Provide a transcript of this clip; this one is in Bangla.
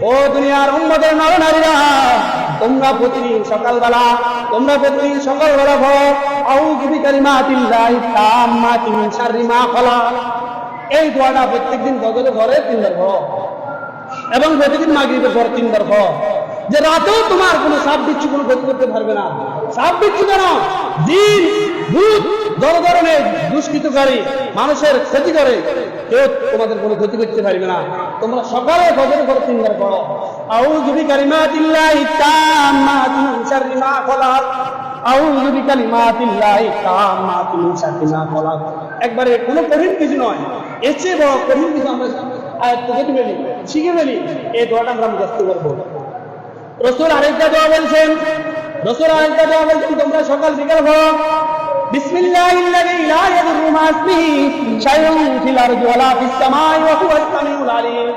ও দুনিয়ার উম্মতের নরনারীরা, তোমরা প্রতিদিন সকালবেলা পড়ো আউযু বিকালিমাতিল্লাহি তাম্মাতি মিন শাররি মা খালাক। এই দোয়াটা প্রত্যেকদিন ফজরের পরে 3 বার পড়ো এবং প্রতিদিন মাগরিবের পরে 3 বার পড়ো, যে রাতেও তোমার কোনো সাপ বিচ্ছু কোনো ক্ষতি করতে পারবে না। সাপ বিচ্ছু কেন? জিন, ভূত, বড় ধরনের দুষ্কৃতকারী মানুষের ক্ষতি করে, কেউ তোমাদের কোনো ক্ষতি করতে পারবে না। তোমরা সকালে ফজরের পরে 3 বার পড়ো আউযু বিকালিমাতিল্লাহি তাম্মাতি মিন শাররি মা খালাক, আউযু বিকালিমাতিল্লাহি তাম্মাতি মিন শাররি মা খালাক। একবারে কোনো কঠিন কিছু নয়, এর চেয়ে বড় কঠিন কিছু আমরা আয়ত্ত করতে পারি, শিখে ফেলি। এই দোয়াটা আমরা মুখস্থ করবো। রাসূল আরেকটা দোয়া বলছেন, তোমরা সকাল বিকাল পড়ো বিসমিল্লাহিল্লাযী লা ইয়াদুররু মা ইসমিহি শাইউন ফিল আরদি ওয়ালা ফিস সামাই ওয়া হুয়াস সামিউল আলীম।